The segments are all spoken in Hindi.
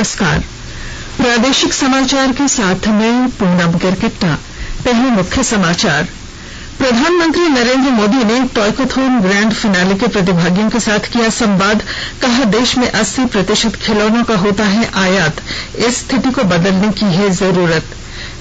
नमस्कार। प्रादेशिक समाचार के साथ मैं पूनम गिरकिट्टा। पहले मुख्य समाचार। प्रधानमंत्री नरेंद्र मोदी ने टॉयकथॉन ग्रैंड फिनाले के प्रतिभागियों के साथ किया संवाद। कहा, देश में 80% खिलौनों का होता है आयात। इस स्थिति को बदलने की है जरूरत।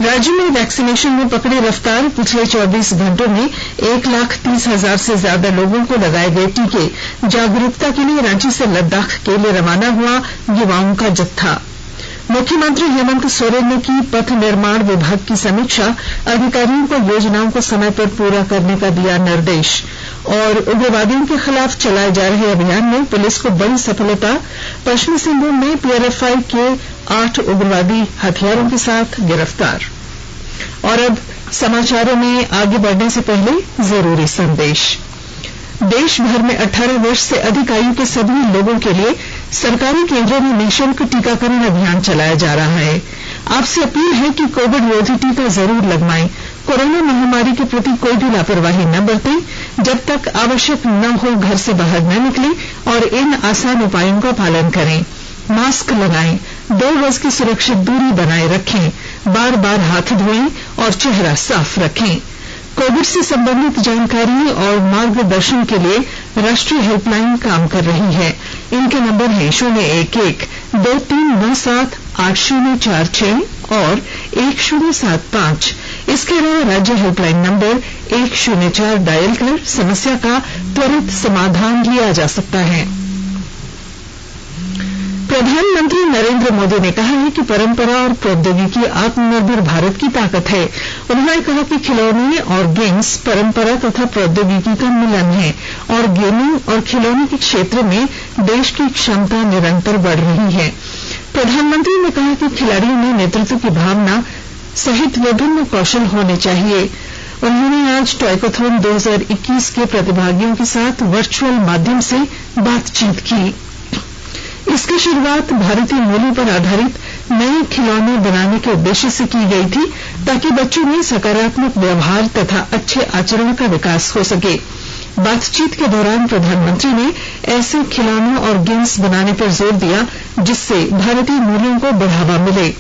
राज्य में वैक्सीनेशन में पकड़ी रफ्तार। पिछले 24 घंटों में 1,30,000 से ज्यादा लोगों को लगाए गए टीके। जागरूकता के लिए रांची से लद्दाख के लिए रवाना हुआ युवाओं का जत्था। मुख्यमंत्री हेमंत सोरेन ने की पथ निर्माण विभाग की समीक्षा। अधिकारियों को योजनाओं को समय पर पूरा करने का दिया निर्देश। और उग्रवादियों के खिलाफ चलाए जा रहे अभियान में पुलिस को बड़ी सफलता। पश्चिमी सिंहभूम में पीएलएफआई के 8 उग्रवादी हथियारों के साथ गिरफ्तार। और अब समाचारों में आगे बढ़ने से पहले जरूरी संदेश। देश भर में 18 वर्ष से अधिक आयु के सभी लोगों के लिए सरकारी केंद्रों में निःशुल्क टीकाकरण अभियान चलाया जा रहा है। आपसे अपील है कि कोविड रोधी टीका जरूर लगवाएं। कोरोना महामारी के प्रति कोई भी लापरवाही न बरतें। जब तक आवश्यक न हो घर से बाहर न निकलें और इन आसान उपायों का पालन करें। मास्क लगाएं, 2 गज की सुरक्षित दूरी बनाए रखें, बार बार हाथ धोएं और चेहरा साफ रखें। कोविड से संबंधित जानकारी और मार्गदर्शन के लिए राष्ट्रीय हेल्पलाइन काम कर रही है। इनके नंबर हैं 011-2397-8046 और 1075। इसके अलावा राज्य हेल्पलाइन नंबर 104 डायल कर समस्या का त्वरित समाधान लिया जा सकता है। प्रधानमंत्री नरेंद्र मोदी ने कहा है कि परंपरा और प्रौद्योगिकी आत्मनिर्भर भारत की ताकत है। उन्होंने कहा कि खिलौने और गेम्स परंपरा तथा प्रौद्योगिकी का मिलन है और गेमिंग और खिलौने के क्षेत्र में देश की क्षमता निरंतर बढ़ रही है। प्रधानमंत्री ने कहा कि खिलाड़ियों में नेतृत्व की भावना सहित विभिन्न कौशल होने चाहिए। उन्होंने आज टॉयकथॉन 2021 के प्रतिभागियों के साथ वर्चुअल माध्यम से बातचीत की। इसकी शुरुआत भारतीय मूल्यों पर आधारित नए खिलौने बनाने के उद्देश्य से की गई थी, ताकि बच्चों में सकारात्मक व्यवहार तथा अच्छे आचरण का विकास हो सके। बातचीत के दौरान प्रधानमंत्री ने ऐसे खिलौनों और गेम्स बनाने पर जोर दिया जिससे भारतीय मूल्यों को बढ़ावा मिले।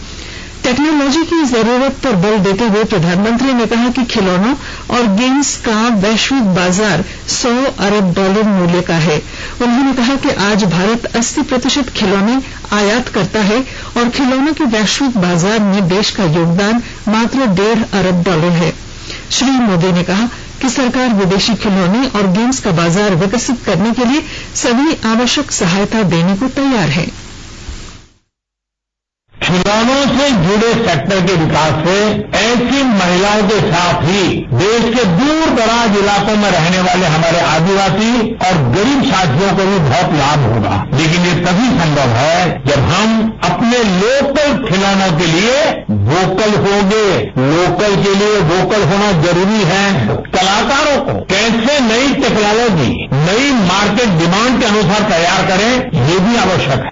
टेक्नोलॉजी की जरूरत पर बल देते हुए प्रधानमंत्री ने कहा कि खिलौनों और गेम्स का वैश्विक बाजार $100 अरब मूल्य का है। उन्होंने कहा कि आज भारत 80% खिलौने आयात करता है और खिलौनों के वैश्विक बाजार में देश का योगदान मात्र $1.5 अरब है। श्री मोदी ने कहा कि सरकार विदेशी खिलौने और गेम्स का बाजार विकसित करने के लिए सभी आवश्यक सहायता देने को तैयार है। खिलौनों से जुड़े सेक्टर के विकास से ऐसी महिलाओं के साथ ही देश के दूर दराज इलाकों में रहने वाले हमारे आदिवासी और गरीब साथियों को भी बहुत लाभ होगा। लेकिन ये तभी संभव है जब हम अपने लोकल खिलौनों के लिए वोकल होंगे। लोकल के लिए वोकल होना जरूरी है। कलाकारों को कैसे नई टेक्नोलॉजी नई मार्केट डिमांड के अनुसार तैयार करें, ये भी आवश्यक है।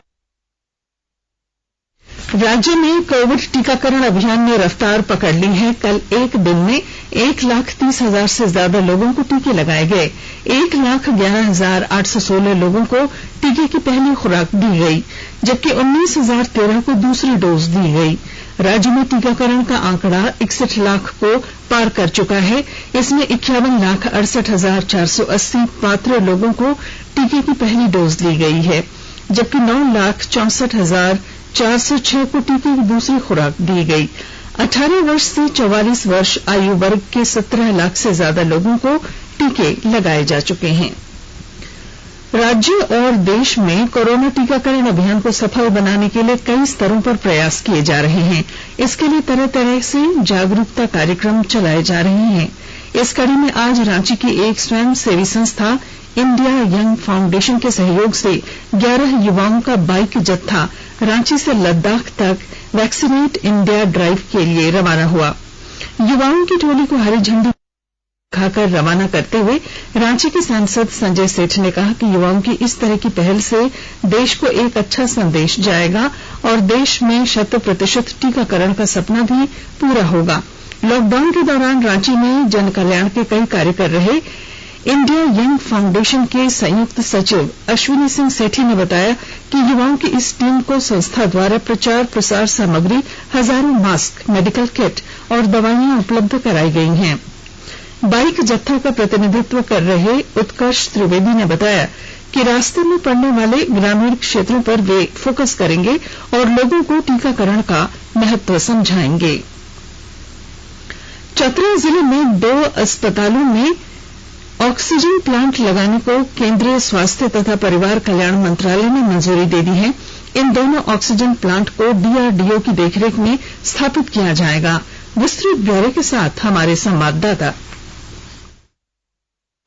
राज्य में कोविड टीकाकरण अभियान ने रफ्तार पकड़ ली है। कल एक दिन में 1,30,000 से ज्यादा लोगों को टीके लगाए गए। 1,11,816 लोगों को टीके की पहली खुराक दी गई, जबकि 19,013 को दूसरी डोज दी गई। राज्य में टीकाकरण का आंकड़ा 61 लाख को पार कर चुका है। इसमें 51,68,480 पात्र लोगों को टीके की पहली डोज दी गई है, जबकि 9,64,406 को टीके की दूसरी खुराक दी गई। 18 वर्ष से 44 वर्ष आयु वर्ग के 17 लाख से ज्यादा लोगों को टीके लगाए जा चुके हैं। राज्य और देश में कोरोना टीकाकरण अभियान को सफल बनाने के लिए कई स्तरों पर प्रयास किए जा रहे हैं। इसके लिए तरह तरह से जागरूकता कार्यक्रम चलाए जा रहे हैं। इस कड़ी में आज रांची की एक स्वयंसेवी संस्था इंडिया यंग फाउंडेशन के सहयोग से 11 युवाओं का बाइक जत्था रांची से लद्दाख तक वैक्सीनेट इंडिया ड्राइव के लिए रवाना हुआ। युवाओं की टोली को हरी झंडी दिखाकर रवाना करते हुए रांची के सांसद संजय सेठ ने कहा कि युवाओं की इस तरह की पहल से देश को एक अच्छा संदेश जाएगा और देश में 100% टीकाकरण का सपना भी पूरा होगा। लॉकडाउन के दौरान रांची में जन कल्याण के कई कार्य कर रहे इंडिया यंग फाउंडेशन के संयुक्त सचिव अश्विनी सिंह सेठी ने बताया कि युवाओं की इस टीम को संस्था द्वारा प्रचार प्रसार सामग्री, हजारों मास्क, मेडिकल किट और दवाइयां उपलब्ध कराई गई हैं। बाइक जत्था का प्रतिनिधित्व कर रहे उत्कर्ष त्रिवेदी ने बताया कि रास्ते में पड़ने वाले ग्रामीण क्षेत्रों पर वे फोकस करेंगे और लोगों को टीकाकरण का महत्व समझाएंगे। चतरा जिले में 2 अस्पतालों में ऑक्सीजन प्लांट लगाने को केंद्रीय स्वास्थ्य तथा परिवार कल्याण मंत्रालय ने मंजूरी दे दी है। इन दोनों ऑक्सीजन प्लांट को डीआरडीओ की देखरेख में स्थापित किया जाएगा। विस्तृत ब्यौरे के साथ हमारे संवाददाता।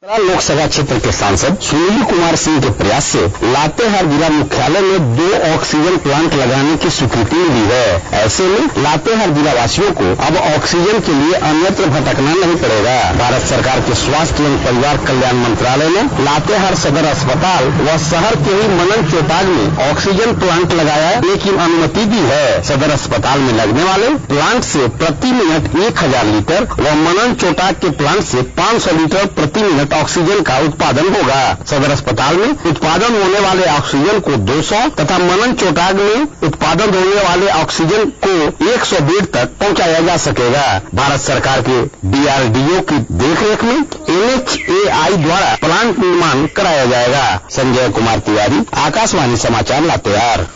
लोकसभा क्षेत्र के सांसद सुनील कुमार सिंह के प्रयास से लातेहार जिला मुख्यालय में 2 ऑक्सीजन प्लांट लगाने की स्वीकृति मिली है। ऐसे में लातेहार जिला वासियों को अब ऑक्सीजन के लिए अन्यत्र भटकना नहीं पड़ेगा। भारत सरकार के स्वास्थ्य एवं परिवार कल्याण मंत्रालय ने लातेहार सदर अस्पताल व शहर के ही मनन चौटाग में ऑक्सीजन प्लांट लगाया, लेकिन अनुमति दी है। सदर अस्पताल में लगने वाले प्लांट से प्रति मिनट 1000 लीटर व मनन चौटाग के प्लांट से 500 लीटर प्रति मिनट ऑक्सीजन का उत्पादन होगा। सदर अस्पताल में उत्पादन होने वाले ऑक्सीजन को 200 तथा मनन चौटाग में उत्पादन होने वाले ऑक्सीजन को 100 बेड तक पहुंचाया जा सकेगा। भारत सरकार के डीआरडीओ की देखरेख में NHAI द्वारा प्लांट निर्माण कराया जाएगा। संजय कुमार तिवारी, आकाशवाणी समाचार, लातेहार।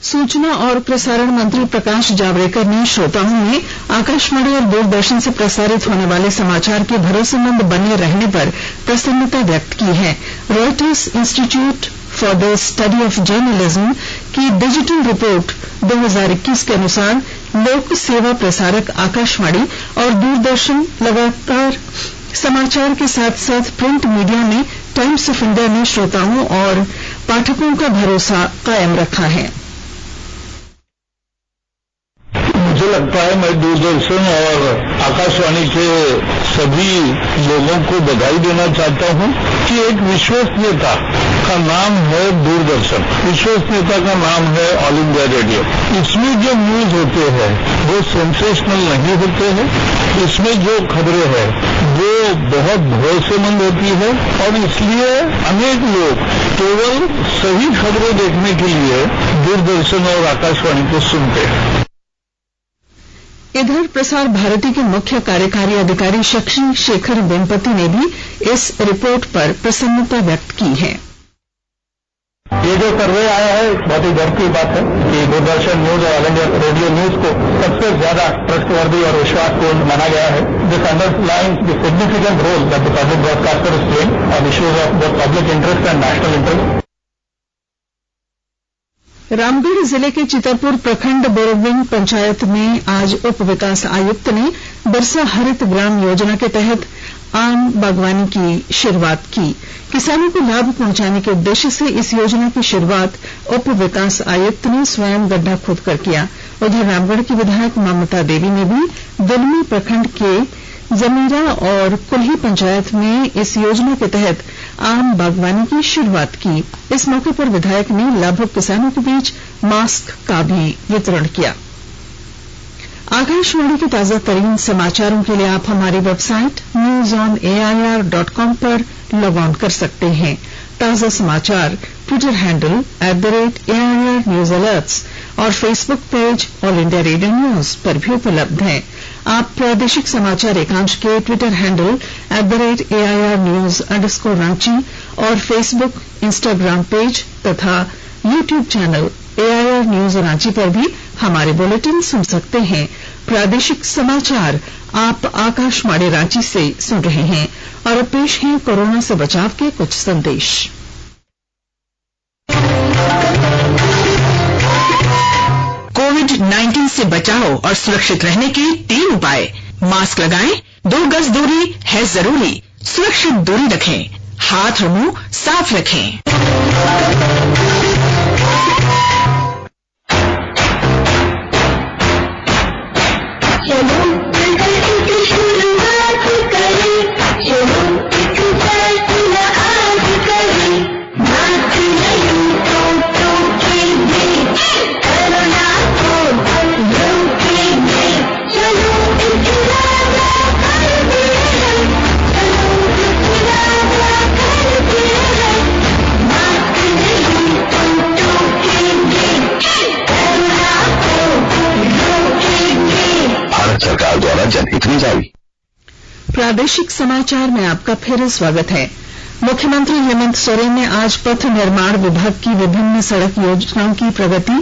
सूचना और प्रसारण मंत्री प्रकाश जावड़ेकर ने श्रोताओं में आकाशवाणी और दूरदर्शन से प्रसारित होने वाले समाचार के भरोसेमंद बने रहने पर प्रसन्नता व्यक्त की है। Reuters institute for the study of journalism की डिजिटल रिपोर्ट 2021 के अनुसार लोक सेवा प्रसारक आकाशवाणी और दूरदर्शन लगातार समाचार के साथ साथ प्रिंट मीडिया में टाइम्स ऑफ इंडिया ने श्रोताओं और पाठकों का भरोसा कायम रखा है। मुझे लगता है मैं दूरदर्शन और आकाशवाणी के सभी लोगों को बधाई देना चाहता हूं कि एक विश्वसनीयता का नाम है दूरदर्शन, विश्वसनीयता का नाम है ऑल इंडिया रेडियो। इसमें जो न्यूज होते हैं वो सेंसेशनल नहीं होते हैं, इसमें जो खबरें हैं वो बहुत भरोसेमंद होती है और इसलिए अनेक लोग केवल सही खबरें देखने के लिए दूरदर्शन और आकाशवाणी को सुनते हैं। इधर प्रसार भारती के मुख्य कार्यकारी अधिकारी शशि शेखर वेम्पति ने भी इस रिपोर्ट पर प्रसन्नता व्यक्त की है। ये जो सर्वे आया है बहुत ही गर्व की बात है कि दूरदर्शन न्यूज और ऑल इंडिया रेडियो न्यूज को सबसे ज्यादा ट्रस्टवर्दी और विश्वासपूर्ण माना गया है। This underlines the significant role that the public broadcaster is playing on issues of both public interest and national interest. Ramgarh जिले के चितरपुर प्रखंड बोरविंग पंचायत में आज उप विकास आयुक्त ने बरसा हरित ग्राम योजना के तहत आम बागवानी की शुरुआत की। किसानों को लाभ पहुंचाने के उद्देश्य से इस योजना की शुरुआत उप विकास आयुक्त ने स्वयं गड्ढा खोदकर किया। उधर रामगढ़ की विधायक ममता देवी ने भी दुलमी प्रखंड के जमीरा और कुल्ही पंचायत में इस योजना के तहत आम बागवानी की शुरुआत की। इस मौके पर विधायक ने लाभुक किसानों के बीच मास्क का भी वितरण किया। आकाशवाणी के ताजा तरीन समाचारों के लिए आप हमारी वेबसाइट newsonair.com पर लॉग ऑन कर सकते हैं। ताजा समाचार Twitter handle @AIR News Alerts और Facebook page all India radio news पर भी उपलब्ध हैं। आप प्रादेशिक समाचार एकांश के ट्विटर हैंडल @AIR News_Ranchi और फेसबुक, इंस्टाग्राम पेज तथा YouTube channel AIR News Ranchi पर भी हमारे बुलेटिन सुन सकते हैं। प्रादेशिक समाचार आप आकाशवाणी रांची से सुन रहे हैं और अब पेश हैं कोरोना से बचाव के कुछ संदेश। कोविड-19 से बचाव और सुरक्षित रहने के 3 उपाय। मास्क लगाएं, 2 गज दूरी है जरूरी, सुरक्षित दूरी रखें, हाथ और मुंह साफ रखें। जाएगी। प्रादेशिक समाचार में आपका फिर स्वागत है। मुख्यमंत्री हेमंत सोरेन ने आज पथ निर्माण विभाग की विभिन्न सड़क योजनाओं की प्रगति,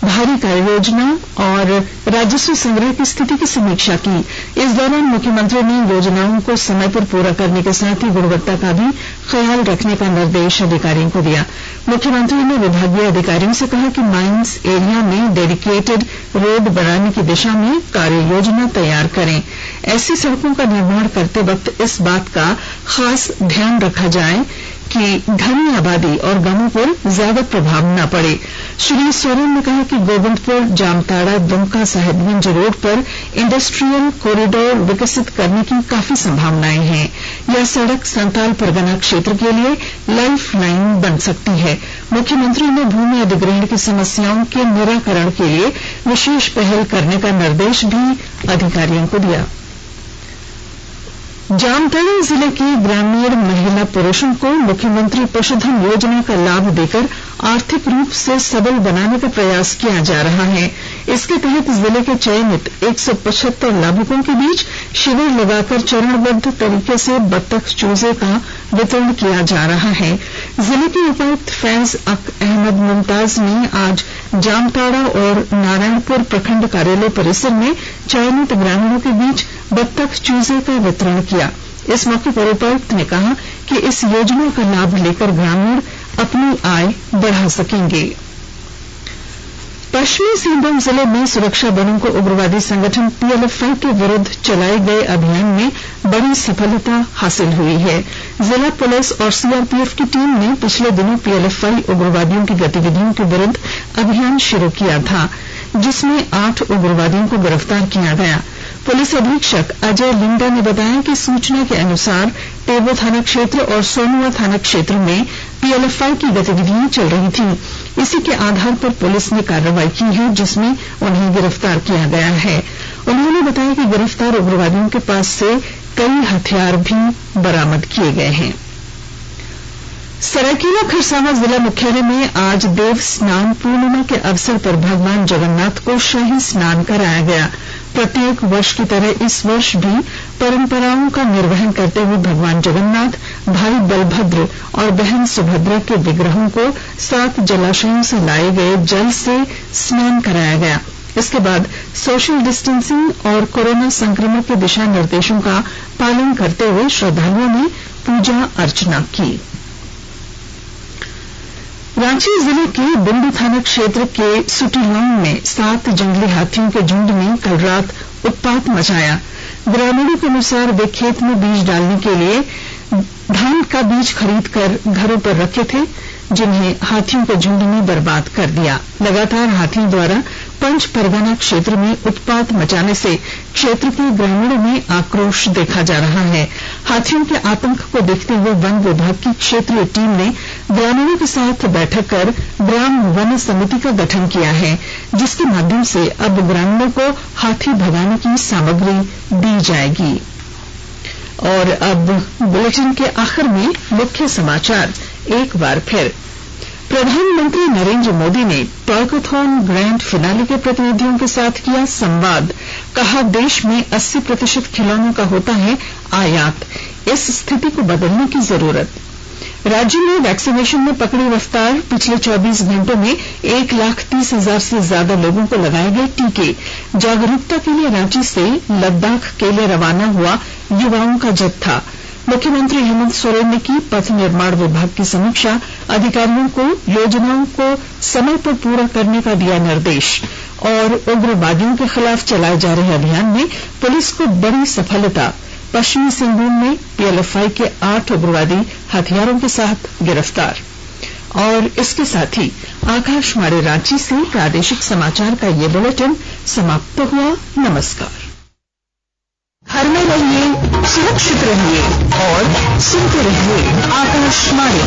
भारी कार्ययोजना और राजस्व संग्रह की स्थिति की समीक्षा की। इस दौरान मुख्यमंत्री ने योजनाओं को समय पर पूरा करने के साथ ही गुणवत्ता का भी ख्याल रखने का निर्देश अधिकारियों को दिया। मुख्यमंत्री ने विभागीय अधिकारियों से कहा कि माइंस एरिया में डेडिकेटेड रोड बनाने की दिशा में कार्य योजना तैयार करें। ऐसी सड़कों का निर्माण करते वक्त इस बात का खास ध्यान रखा जाए कि घनी आबादी और गांवों पर ज्यादा प्रभाव न पड़े। श्री सोरेन ने कहा कि गोविंदपुर जामताड़ा दुमका साहिबगंज रोड पर इंडस्ट्रियल कॉरिडोर विकसित करने की काफी संभावनाएं हैं। यह सड़क संताल परगना क्षेत्र के लिए लाइफ लाइन बन सकती है। मुख्यमंत्री ने भूमि अधिग्रहण की समस्याओं के निराकरण के लिए विशेष पहल करने का निर्देश भी अधिकारियों को दिया। जामताड़ा जिले के ग्रामीण महिला पुरुषों को मुख्यमंत्री पशुधन योजना का लाभ देकर आर्थिक रूप से सबल बनाने का प्रयास किया जा रहा है। इसके तहत जिले के चयनित 175 लाभुकों के बीच शिविर लगाकर चरणबद्ध तरीके से बत्तख चूजे का वितरण किया जा रहा है। जिले के उपायुक्त फैज अहमद मुमताज ने आज जामताड़ा और नारायणपुर प्रखंड कार्यालय परिसर में चयनित ग्रामीणों के बीच बत्तख चूजे का वितरण किया। इस मौके पर उपायुक्त ने कहा कि इस योजना का लाभ लेकर ग्रामीण अपनी आय बढ़ा सकेंगे। पश्चिमी सिंहभूम जिले में सुरक्षा बलों को उग्रवादी संगठन पीएलएफआई के विरुद्ध चलाए गए अभियान में बड़ी सफलता हासिल हुई है। जिला पुलिस और सीआरपीएफ की टीम ने पिछले दिनों पीएलएफआई उग्रवादियों की गतिविधियों के विरुद्ध अभियान शुरू किया था, जिसमें 8 उग्रवादियों को गिरफ्तार किया गया। पुलिस अधीक्षक अजय लिंडा ने बताया कि सूचना के अनुसार टेबो थाना क्षेत्र और सोनुआ थाना क्षेत्र में पीएलएफआई की गतिविधियां चल रही थी। इसी के आधार पर पुलिस ने कार्रवाई की है, जिसमें उन्हें गिरफ्तार किया गया है। उन्होंने बताया कि गिरफ्तार उग्रवादियों के पास से कई हथियार भी बरामद किए गए हैं। सरायकेला खरसावां जिला मुख्यालय में आज देव स्नान पूर्णिमा के अवसर पर भगवान जगन्नाथ को शाही स्नान कराया गया। प्रत्येक वर्ष की तरह इस वर्ष भी परंपराओं का निर्वहन करते हुए भगवान जगन्नाथ, भाई बलभद्र और बहन सुभद्रा के विग्रहों को 7 जलाशयों से लाए गए जल से स्नान कराया गया। इसके बाद सोशल डिस्टेंसिंग और कोरोना संक्रमण के दिशा निर्देशों का पालन करते हुए श्रद्धालुओं ने पूजा अर्चना की। रांची जिले के बुंडू थाना क्षेत्र के सुटीलॉन्ग में 7 जंगली हाथियों के झुंड ने कल रात उत्पात मचाया। ग्रामीणों के अनुसार वे खेत में बीज डालने के लिए धान का बीज खरीद कर घरों पर रखे थे, जिन्हें हाथियों के झुंड ने बर्बाद कर दिया। लगातार हाथियों द्वारा पंच परगना क्षेत्र में उत्पात मचाने से क्षेत्र के ग्रामीणों में आक्रोश देखा जा रहा है। हाथियों के आतंक को देखते हुए वन विभाग की क्षेत्रीय टीम ने ग्रामीणों के साथ बैठक कर ग्राम वन समिति का गठन किया है, जिसके माध्यम से अब ग्रामीणों को हाथी भगाने की सामग्री दी जाएगी। और अब बुलेटिन के आखिर में मुख्य समाचार एक बार फिर। प्रधानमंत्री नरेंद्र मोदी ने टॉयकथॉन ग्रैंड फिनाले के प्रतिनिधियों के साथ किया संवाद। कहा, देश में 80% खिलौनों का होता है आयात, इस स्थिति को बदलने की जरूरत। राज्य में वैक्सीनेशन में पकड़ी रफ्तार, पिछले 24 घंटों में 1,30,000 से ज्यादा लोगों को लगाए गए टीके। जागरूकता के लिए रांची से लद्दाख के लिए रवाना हुआ युवाओं का जत्था। मुख्यमंत्री हेमंत सोरेन ने की पथ निर्माण विभाग की समीक्षा, अधिकारियों को योजनाओं को समय पर पूरा करने का दिया निर्देश। और उग्रवादियों के खिलाफ चलाए जा रहे अभियान में पुलिस को बड़ी सफलता, पश्चिमी सिंहभूम में पीएलएफआई के 8 उग्रवादी हथियारों के साथ गिरफ्तार। और इसके साथ ही आकाशवाणी रांची से प्रादेशिक समाचार का ये बुलेटिन समाप्त हुआ। नमस्कार। घर में रहिए, सुरक्षित रहिए और सुनते रहिए आकाशवाणी।